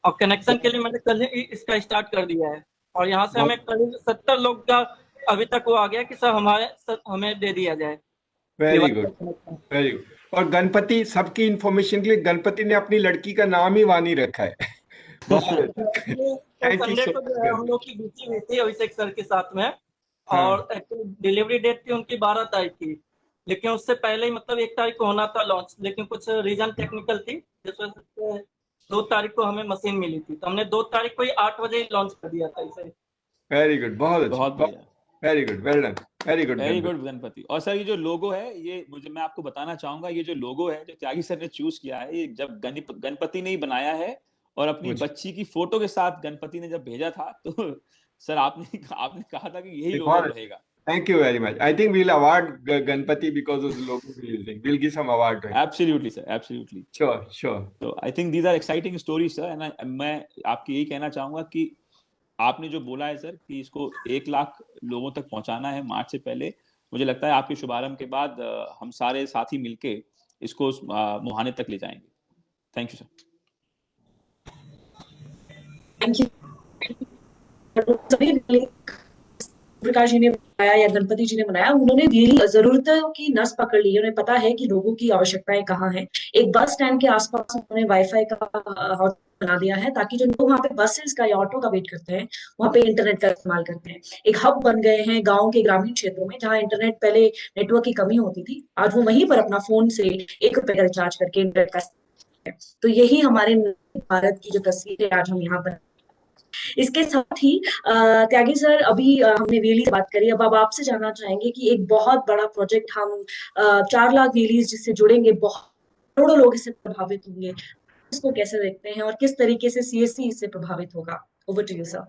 और कनेक्शन के लिए मैंने कल ही इसका स्टार्ट कर दिया है, और यहाँ से हमें करीब 70 लोग का अभी तक वो आ गया कि सर हमें दे दिया जाए। Very good, very good. और गणपति, सबकी इंफॉर्मेशन के लिए, गणपति ने अपनी लड़की का नाम ही वानी रखा है। बहुत थैंक यू संडे सो को जो है हम मच। लोग की ड्यूटी हुई थी अभिषेक सर के साथ में, हाँ, और डिलीवरी डेट थी उनकी 12 तारीख की, लेकिन उससे पहले ही मतलब 1 तारीख को होना था लॉन्च, लेकिन कुछ रीजन टेक्निकल थी जिस वजह से 2 तारीख को हमें मशीन मिली थी, तो हमने 2 तारीख को ही 8 बजे लॉन्च कर दिया था इसे। वेरी गुड, बहुत अच्छा, बहुत बढ़िया, very good, well done, very good, very good Ganpati. और सर ये जो लोगो है, ये मैं आपको बताना चाहूंगा, ये जो लोगो है जो त्यागी सर ने चूज किया है, ये जब गणपति ने ही बनाया है, और अपनी बच्ची की फोटो के साथ गणपति ने जब भेजा था, तो सर आपने कहा था कि यही लोगो रहेगा। Thank you very much. I think we'll award Ganpati because of the logo we're using. We'll give some award to him. Absolutely sir, absolutely. Sure, sure. So I think these are exciting stories sir, and मैं आपकी यही कहना चाहूंगा कि आपने जो बोला है सर कि इसको 1 लाख लोगों तक पहुंचाना है मार्च से पहले, मुझे लगता है आपके शुभारंभ के बाद हम सारे साथी मिलके इसको मुहाने तक ले जाएंगे। Thank you sir. Thank you. Prakash ji ने बनाया या गणपति जी ने बनाया, उन्होंने यही जरूरतों की नस पकड़ ली है, उन्हें पता है कि लोगों की आवश्यकताएं कहाँ हैं। एक बस स्टैंड के आसपास उन्होंने वाईफाई का बना दिया है ताकि जो लोग वहाँ पे बसेस का या ऑटो का वेट करते हैं वहाँ पे इंटरनेट का इस्तेमाल करते हैं। एक हब बन गए हैं गांव के ग्रामीण क्षेत्रों में, जहाँ इंटरनेट पहले नेटवर्क की कमी होती थी, आज वो वहीं पर अपना फोन से 1 रुपए का रिचार्ज करके इंटरनेट का इस्तेमाल करते हैं। तो यही हमारे भारत की जो तस्वीर है आज हम यहाँ पर। इसके साथ ही त्यागी सर, अभी हमने वेली से बात करी, अब आपसे जानना चाहेंगे कि एक बहुत बड़ा प्रोजेक्ट हम 4 लाख वेलीज जिससे जुड़ेंगे, बहुत करोड़ों लोग इससे प्रभावित होंगे, इसको कैसे देखते हैं और किस तरीके से सीएससी इससे प्रभावित होगा? Over to you sir.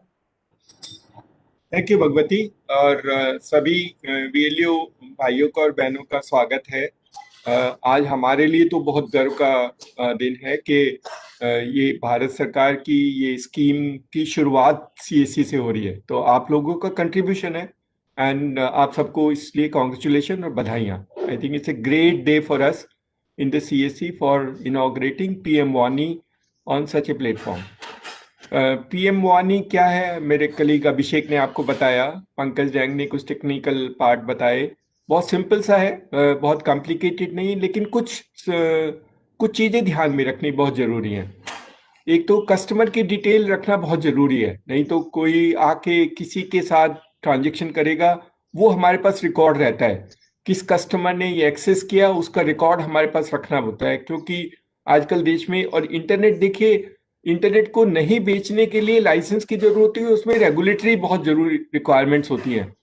Thank you Bhagwati, और सभी वीएलयू भाइयों का और बहनों का स्वागत है। आज हमारे लिए तो बहुत गर्व का दिन है कि ये भारत सरकार की ये स्कीम की शुरुआत सीएससी से हो रही है, तो आप लोगों का कंट्रीब्यूशन है, एंड आप सबको इसलिए कॉन्ग्रेचुलेशन और बधाइयाँ। आई think it's a great day for us in the CSC for inaugurating PM Wani on such a platform. PM Wani क्या है, मेरे कलीग अभिषेक ने आपको बताया, पंकज डैंग ने कुछ टेक्निकल पार्ट बताए, बहुत सिंपल सा है, बहुत कॉम्प्लिकेटेड नहीं, लेकिन कुछ चीज़ें ध्यान में रखनी बहुत ज़रूरी हैं। एक तो कस्टमर की डिटेल रखना बहुत ज़रूरी है, नहीं तो कोई आके किसी के साथ ट्रांजेक्शन करेगा, वो हमारे पास रिकॉर्ड रहता है, किस कस्टमर ने ये एक्सेस किया उसका रिकॉर्ड हमारे पास रखना होता है। क्योंकि आजकल देश में, और इंटरनेट देखिए, इंटरनेट को नहीं बेचने के लिए लाइसेंस की जरूरत होती है, उसमें रेगुलेटरी बहुत जरूरी रिक्वायरमेंट्स होती हैं।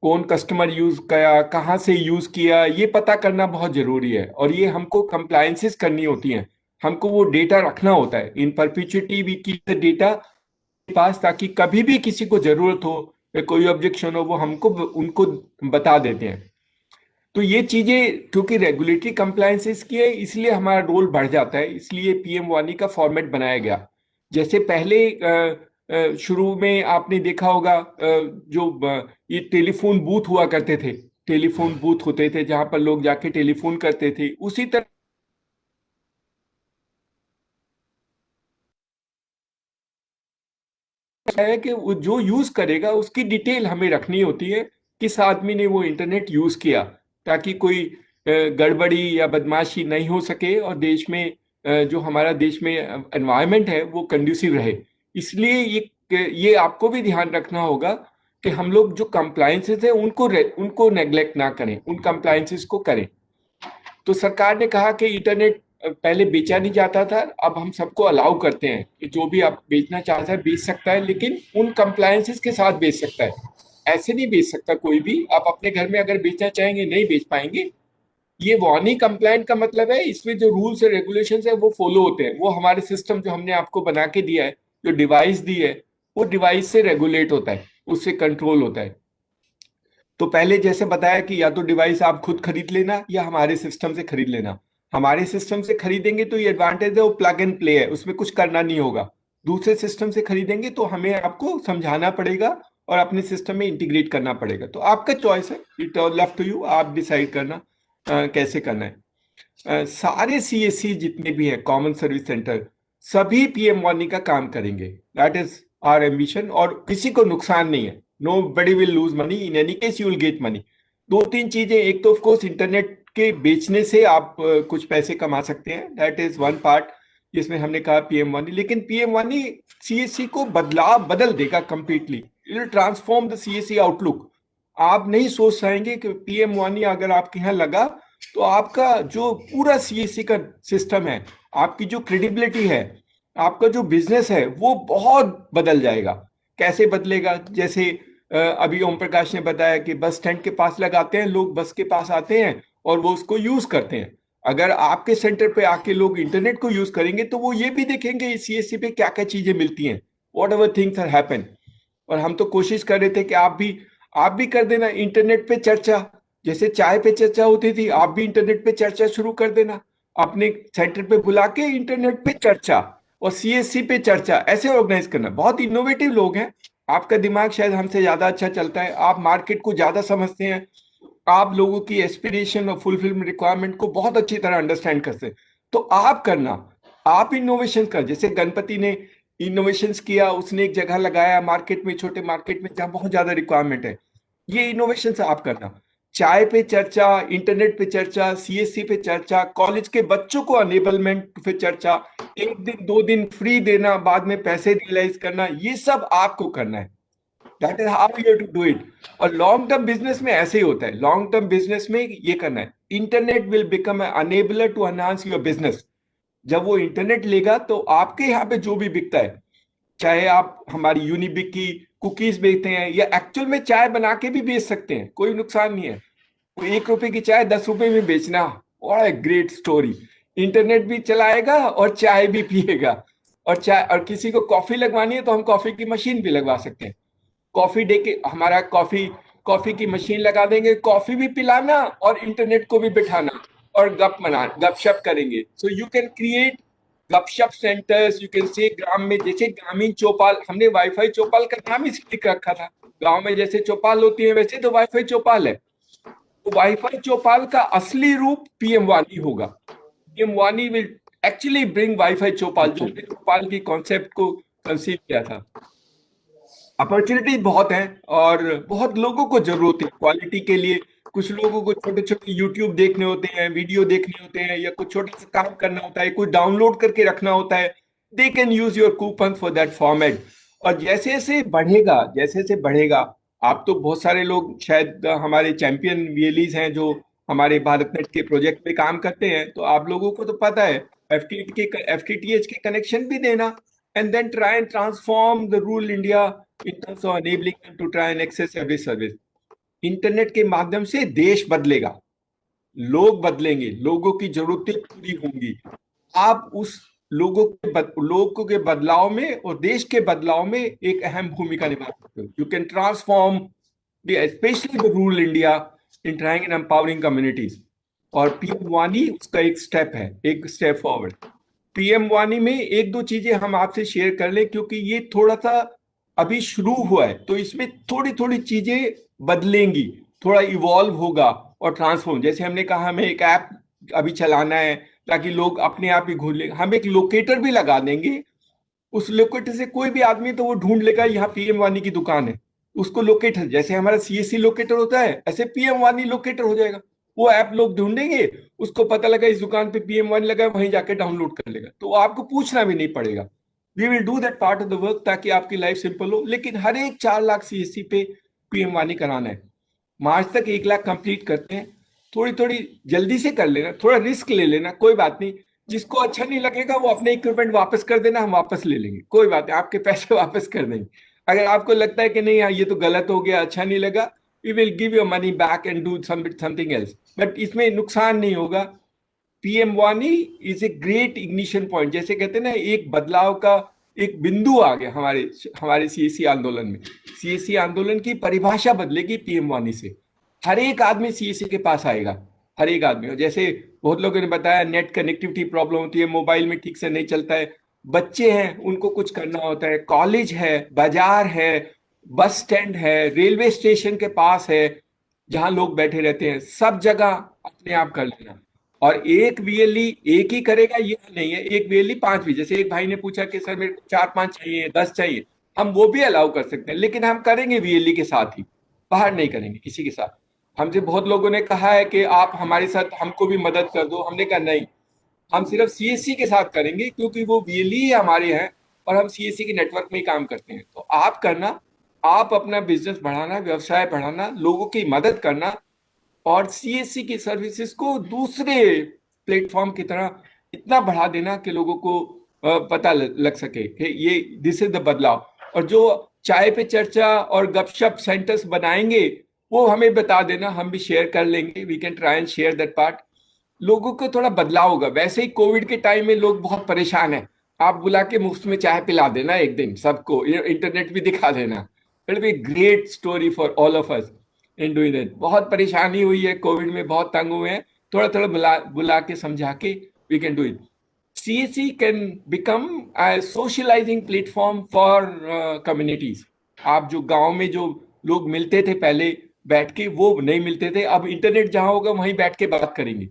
कौन कस्टमर यूज किया, कहाँ से यूज किया, ये पता करना बहुत जरूरी है, और ये हमको कंप्लायंसेस करनी होती हैं, हमको वो डेटा रखना होता है in perpetuity we keep the data पास, ताकि कभी भी किसी को जरूरत हो या कोई ऑब्जेक्शन हो वो हमको उनको बता देते हैं। तो ये चीजें क्योंकि रेगुलेटरी कंप्लायंसेस की है, इसलिए हमारा रोल बढ़ जाता है, इसलिए पीएम वानी का फॉर्मेट बनाया गया। जैसे पहले शुरू में आपने देखा होगा, जो ये टेलीफोन बूथ हुआ करते थे, टेलीफोन बूथ होते थे जहां पर लोग जाके टेलीफोन करते थे, उसी तरह है कि वो जो यूज करेगा उसकी डिटेल हमें रखनी होती है, किस आदमी ने वो इंटरनेट यूज किया, ताकि कोई गड़बड़ी या बदमाशी नहीं हो सके, और देश में जो हमारा देश में एनवायरनमेंट है वो कंड्यूसिव रहे। इसलिए ये आपको भी ध्यान रखना होगा कि हम लोग जो कंप्लायंसेस है उनको नेग्लेक्ट ना करें, उन कंप्लायंसेस को करें। तो सरकार ने कहा कि इंटरनेट पहले बेचा नहीं जाता था, अब हम सबको अलाउ करते हैं कि जो भी आप बेचना चाहता है बेच सकता है, लेकिन उन कंप्लायंसेस के साथ बेच सकता है, ऐसे नहीं बेच सकता कोई भी। आप अपने घर में अगर बेचना चाहेंगे नहीं बेच पाएंगे। ये वानी कंप्लायंट का मतलब है इसमें जो रूल्स और रेगुलेशंस है वो फॉलो होते हैं, वो हमारे सिस्टम जो हमने आपको बना के दिया है, जो डिवाइस दी है, वो डिवाइस से रेगुलेट होता है, उससे कंट्रोल होता है। तो पहले जैसे बताया कि या तो डिवाइस आप खुद खरीद लेना या हमारे सिस्टम से खरीद लेना। हमारे सिस्टम से खरीदेंगे तो ये एडवांटेज है, वो प्लग एंड प्ले है, उसमें कुछ करना नहीं होगा। दूसरे सिस्टम से खरीदेंगे तो हमें आपको समझाना पड़ेगा और अपने सिस्टम में इंटीग्रेट करना पड़ेगा। तो आपका चॉइस है, इट लेफ्ट टू यू, आप डिसाइड करना कैसे करना है। सारे सीएससी जितने भी हैं, कॉमन सर्विस सेंटर, सभी पीएम वानी का काम करेंगे, दैट इज आवर एम्बिशन, और किसी को नुकसान नहीं है। Nobody will lose money. In any case, you will get money. 2-3 चीजें, एक तो ऑफ कोर्स इंटरनेट के बेचने से आप कुछ पैसे कमा सकते हैं, दैट इज वन पार्ट जिसमें हमने कहा पीएम वानी। लेकिन पीएम वानी सीएससी को बदल देगा completely, it will transform the CSC outlook. आप नहीं सोच पाएंगे कि पीएम वानी अगर आपके यहाँ लगा तो आपका जो पूरा सीएससी का सिस्टम है, आपकी जो क्रेडिबिलिटी है, आपका जो बिजनेस है, वो बहुत बदल जाएगा। कैसे बदलेगा? जैसे अभी ओम प्रकाश ने बताया कि बस स्टैंड के पास लगाते हैं, लोग बस के पास आते हैं और वो उसको यूज करते हैं। अगर आपके सेंटर पे आके लोग इंटरनेट को यूज करेंगे तो वो ये भी देखेंगे सीएससी पे क्या क्या चीजें मिलती हैं, whatever things are happen. और हम तो कोशिश कर रहे थे कि आप भी कर देना इंटरनेट पे चर्चा, जैसे चाय पे चर्चा होती थी, आप भी इंटरनेट पे चर्चा शुरू कर देना, अपने सेंटर पे बुला के इंटरनेट पे चर्चा और सीएससी पे चर्चा, ऐसे ऑर्गेनाइज करना। बहुत इनोवेटिव लोग हैं, आपका दिमाग शायद हमसे ज्यादा अच्छा चलता है, आप मार्केट को ज्यादा समझते हैं, आप लोगों की एस्पिरेशन और फुलफिलमेंट रिक्वायरमेंट को बहुत अच्छी तरह अंडरस्टैंड करते हैं। तो आप करना, आप इनोवेशन कर, जैसे गणपति ने इनोवेशन किया, उसने एक जगह लगाया मार्केट में, छोटे मार्केट में जहां बहुत ज्यादा रिक्वायरमेंट है, ये इनोवेशन आप करना। चाय पे चर्चा, इंटरनेट पे चर्चा, सीएससी पे चर्चा, कॉलेज के बच्चों को अनेबलमेंट पे चर्चा, 1 दिन 2 दिन फ्री देना, बाद में पैसे रियलाइज करना, ये सब आपको करना है। That is how you to do it. और लॉन्ग टर्म बिजनेस में ऐसे ही होता है। लॉन्ग टर्म बिजनेस में ये करना है। Internet will become enabler to enhance your business. जब वो इंटरनेट लेगा तो आपके यहाँ पे जो भी बिकता है, चाहे आप हमारी यूनिबिक की कुकीज बेचते हैं या एक्चुअल में चाय बना के भी बेच सकते हैं, कोई नुकसान नहीं है। तो 1 रुपए की चाय 10 रुपए में बेचना, what a great story. Internet भी चलाएगा और चाय भी पिएगा। और किसी को कॉफी लगवानी है तो हम कॉफी की मशीन भी लगवा सकते हैं। कॉफी दे के हमारा कॉफी की मशीन लगा देंगे, कॉफी भी पिलाना और इंटरनेट को भी बिठाना और गपशप करेंगे। सो यू कैन क्रिएट गपशप सेंटर्स, यू कैन से ग्राम में, जैसे ग्रामीण चौपाल, हमने वाईफाई चौपाल का नाम ही लिख रखा था। गांव में जैसे चौपाल होती है वैसे तो वाईफाई चौपाल है। तो वाईफाई चौपाल का असली रूप पीएम वानी होगा। पीएम वानी विल एक्चुअली ब्रिंग वाईफाई चौपाल, जो चौपाल की कॉन्सेप्ट को कंसीव किया था। अपॉर्चुनिटी बहुत है और बहुत लोगों को जरूरत है क्वालिटी के लिए। कुछ लोगों को छोटे छोटे यूट्यूब देखने होते हैं, वीडियो देखने होते हैं, या कुछ छोटा सा काम करना होता है, कुछ डाउनलोड करके रखना होता है। They can use your coupon for that format. और जैसे जैसे बढ़ेगा, आप तो बहुत सारे लोग शायद हमारे चैंपियन वीएलईज हैं जो हमारे भारत नेट के प्रोजेक्ट पे काम करते हैं, तो आप लोगों को तो पता है एफटीटीएच के कनेक्शन भी देना, and then try and transform the rural India in terms of enabling them to try and access every service. Internet के माध्यम से देश बदलेगा, लोग बदलेंगे, लोगों की जरूरतें पूरी होंगी। आप उस लोगों के बदलाव में और देश के बदलाव में एक अहम भूमिका निभा सकते हो। You can transform specially the rural India in trying and empowering communities. और पीएम वानी उसका एक स्टेप है, एक स्टेप फॉरवर्ड। पीएम वानी में 1-2 चीजें हम आपसे शेयर कर लें, क्योंकि ये थोड़ा सा अभी शुरू हुआ है, तो इसमें थोड़ी थोड़ी चीजें बदलेंगी, थोड़ा इवॉल्व होगा और ट्रांसफॉर्म। जैसे हमने कहा, हमें एक ऐप अभी चलाना है ताकि लोग अपने आप ही घूम ले। हम एक लोकेटर भी लगा देंगे, उस लोकेटर से कोई भी आदमी तो वो ढूंढ लेगा यहाँ पीएम वानी की दुकान है, उसको लोकेटर, जैसे हमारा सीएससी लोकेटर होता है ऐसे पीएम वानी लोकेटर हो जाएगा। वो ऐप लोग ढूंढेंगे, उसको पता लगा इस दुकान पे पीएम वानी लगा, वहीं जाके डाउनलोड कर लेगा, तो आपको पूछना भी नहीं पड़ेगा। We will do that part of the work ताकि आपकी लाइफ सिंपल हो। लेकिन हर एक 4 लाख सीएससी पे पीएम वानी कराना है। मार्च तक 1 लाख कंप्लीट करते हैं। थोड़ी थोड़ी जल्दी से कर लेना, थोड़ा रिस्क ले लेना, कोई बात नहीं। जिसको अच्छा नहीं लगेगा वो अपने इक्विपमेंट वापस कर देना, हम वापस ले लेंगे, कोई बात नहीं, आपके पैसे वापस कर देंगे। अगर आपको लगता है कि नहीं यार ये तो गलत हो गया, अच्छा नहीं लगा, we will give your money back and do something else, but इसमें नुकसान नहीं होगा। PM Wani is a great ignition point, जैसे कहते हैं ना, एक बदलाव का एक बिंदु आ गया हमारे सीएससी आंदोलन में। सीएससी आंदोलन की परिभाषा बदलेगी पीएम वानी से। हर एक आदमी सीएससी के पास आएगा, हर एक आदमी। और जैसे बहुत लोगों ने बताया, नेट कनेक्टिविटी प्रॉब्लम होती है, मोबाइल में ठीक से नहीं चलता है, बच्चे हैं उनको कुछ करना होता है, कॉलेज है, बाजार है, बस स्टैंड है, रेलवे स्टेशन के पास है जहां लोग बैठे रहते हैं, सब जगह अपने आप कर लेना। और एक वीएलई एक ही करेगा ये नहीं है, एक वीएलई 5 भी। जैसे एक भाई ने पूछा कि सर मेरे को 4-5 चाहिए, 10 चाहिए, हम वो भी अलाउ कर सकते हैं, लेकिन हम करेंगे वीएलई के साथ ही, बाहर नहीं करेंगे किसी के साथ। हमसे बहुत लोगों ने कहा है कि आप हमारे साथ हमको भी मदद कर दो, हमने कहा नहीं, हम सिर्फ सीएससी के साथ करेंगे क्योंकि वो वीएलई हमारे हैं और हम सीएससी के नेटवर्क में ही काम करते हैं। तो आप करना, आप अपना बिजनेस बढ़ाना, व्यवसाय बढ़ाना, लोगों की मदद करना और सीएससी की सर्विसेज को दूसरे प्लेटफॉर्म की तरह इतना बढ़ा देना कि लोगों को पता लग सके कि ये दिस इज द बदलाव। और जो चाय पे चर्चा और गपशप सेंटर्स बनाएंगे वो हमें बता देना, हम भी शेयर कर लेंगे। We can try and share that part. लोगों को थोड़ा बदलाव होगा। वैसे ही कोविड के टाइम में लोग बहुत परेशान हैं, आप बुला के मुफ्त में चाय पिला देना एक दिन सबको, इंटरनेट भी दिखा देना। It will be great story for all of us in doing it. बहुत परेशानी हुई है कोविड में, बहुत तंग हुए हैं, थोड़ा थोड़ा बुला के समझा के we can do it. CSC can become a socialising platform for communities. आप जो गांव में जो लोग मिलते थे पहले बैठ के, वो नहीं मिलते थे, अब इंटरनेट जहां होगा वहीं बैठ के बात करेंगे,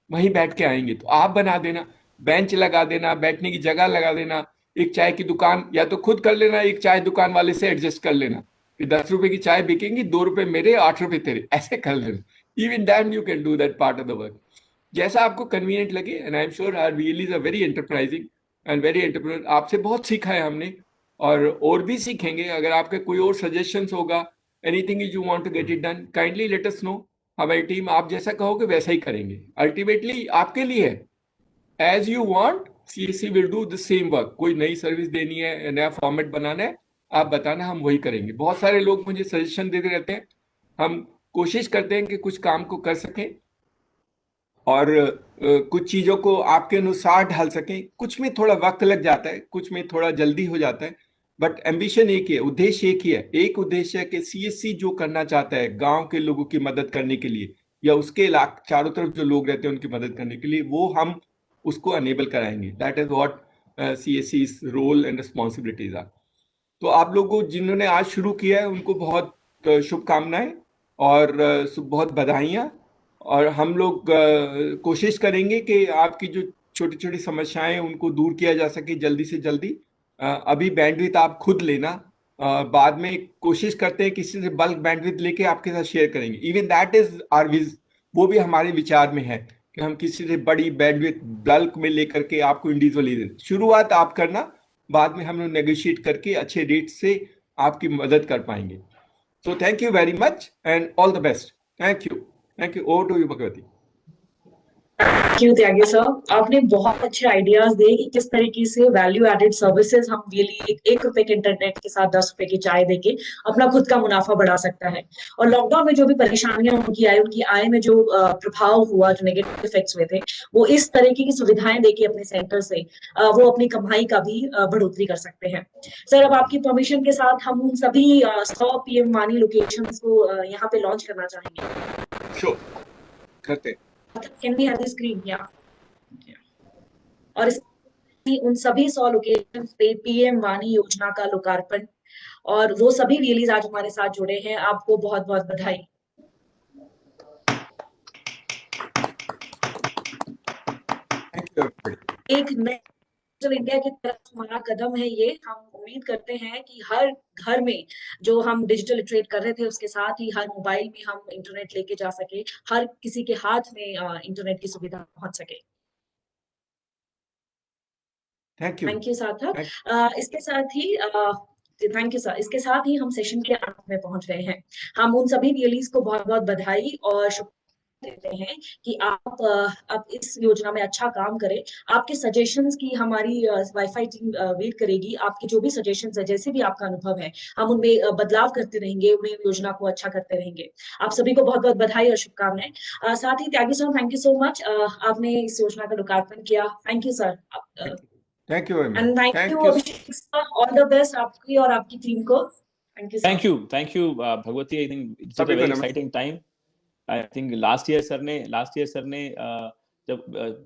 वहीं बैठ के आएंगे। तो आप बना देना, बेंच लगा देना, बैठने की जगह लगा देना, एक चाय की दुकान या तो खुद कर लेना, एक चाय दुकान वाले से एडजस्ट कर लेना कि 10 रुपए की चाय बिकेंगी, 2 रुपए मेरे, 8 रुपए तेरे, ऐसे कर लेना। Even then you can do that part of the work. जैसा आपको कन्वीनियंट लगे, and I am sure our VLEs are very enterprising and very entrepreneur. आपसे बहुत सीखा है हमने और भी सीखेंगे। अगर आपके कोई और सजेशंस होगा, anything you want to get it done, kindly let us know. हमारी टीम आप जैसा कहोगे वैसा ही करेंगे। अल्टीमेटली आपके लिए है, as you want CSC will do the same work. कोई नई सर्विस देनी है, नया फॉर्मेट बनाना है, आप बताना, हम वही करेंगे। बहुत सारे लोग मुझे सजेशन देते रहते हैं, हम कोशिश करते हैं कि कुछ काम को कर सकें और कुछ चीज़ों को आपके अनुसार ढाल सकें। कुछ में थोड़ा वक्त लग जाता है, कुछ में थोड़ा जल्दी हो जाता है, बट एम्बिशन एक ही है, उद्देश्य एक ही है। एक उद्देश्य है कि CSC जो करना चाहता है गांव के लोगों की मदद करने के लिए, या उसके इलाके चारों तरफ जो लोग रहते हैं उनकी मदद करने के लिए, वो हम उसको अनेबल कराएंगे। That is what CSC's role and responsibilities are. तो आप लोगों जिन्होंने आज शुरू किया है उनको बहुत शुभकामनाएं और बहुत बधाइयाँ। और हम लोग कोशिश करेंगे कि आपकी जो छोटी छोटी समस्याएं हैं उनको दूर किया जा सके जल्दी से जल्दी। अभी बैंडविड्थ आप खुद लेना, बाद में कोशिश करते हैं किसी से बल्क बैंडविड्थ लेके आपके साथ शेयर करेंगे। Even that is our wish, वो भी हमारे विचार में है कि हम किसी से बड़ी बैंडविड्थ बल्क में लेकर के आपको इंडिविजुअली दें। शुरुआत आप करना, बाद में हम लोग नेगोशिएट करके अच्छे रेट से आपकी मदद कर पाएंगे। So thank you very much and all the best. Thank you. Over to you Bhagwati. Thank you Tyagi sir, आपने बहुत अच्छे आइडियाज दिए कि किस तरीके से वैल्यू एडेड सर्विसेज हम रियली 1 रुपए के इंटरनेट के साथ 10 रुपए की चाय देके अपना खुद का मुनाफा बढ़ा सकता है। और लॉकडाउन में जो भी परेशानियां उनकी आय में जो प्रभाव हुआ, जो नेगेटिव इफेक्ट्स हुए थे, वो इस तरीके की सुविधाएं देके अपने सेंटर से वो अपनी कमाई का भी बढ़ोतरी कर सकते हैं। सर, अब आपकी परमिशन के साथ हम उन सभी 100 PM वानी लोकेशंस को यहाँ पे लॉन्च करना चाहेंगे। श्योर, करते। Can we have the screen? Yeah. और उन सभी 100 लोकेशन पे PM वानी योजना का लोकार्पण, और वो सभी रिलीज आज हमारे साथ जुड़े हैं। आपको बहुत बहुत बधाई। एक नए डिजिटल इंडिया की तरफ हमारा कदम है ये। हम उम्मीद करते हैं कि हर घर में जो हम डिजिटल लिटरेट कर रहे थे, उसके साथ ही हर मोबाइल में हम इंटरनेट लेके जा सके, हर किसी के हाथ में इंटरनेट की सुविधा पहुंच सके। थैंक यू सार्थक। इसके साथ ही थैंक यू सर। इसके साथ ही हम सेशन के अंत में पहुंच गए हैं। हम उन सभी रियलीज को बहुत बहुत बधाई और देते हैं कि आप इस योजना में अच्छा काम करें। आपके सजेशंस की हमारी वाईफाई टीम वेट करेगी। आपके जो भी सजेशंस है, जैसे भी आपका अनुभव है, हम उनमें बदलाव करते रहेंगे, उन्हें योजना को अच्छा करते रहेंगे। आप सभी को बहुत बहुत बधाई और शुभकामनाएं। साथ ही Tyagi sir, thank you so much, आपने इस योजना का लोकार्पण किया। Thank you sir. Thank you and thank you Abhishek sir, all the best आपकी और आपकी टीम को। Thank you Bhagwati. I think it's a very exciting time. I think last year sir ने जब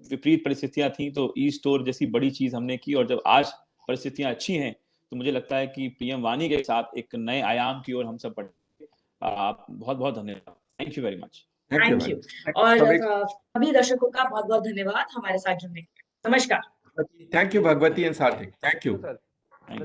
विपरीत परिस्थितियां थी तो ई स्टोर जैसी बड़ी चीज हमने की, और जब आज परिस्थितियां अच्छी हैं तो मुझे लगता है कि PM वानी के साथ एक नए आयाम की ओर हम सब बढ़ेंगे। आप बहुत बहुत धन्यवाद। Thank you very much. Thank you. और सभी दर्शकों का बहुत बहुत धन्यवाद हमारे साथ जुड़ने के लिए। नमस्कार। थैंक यू भगवती एंड सार्थक। Thank you.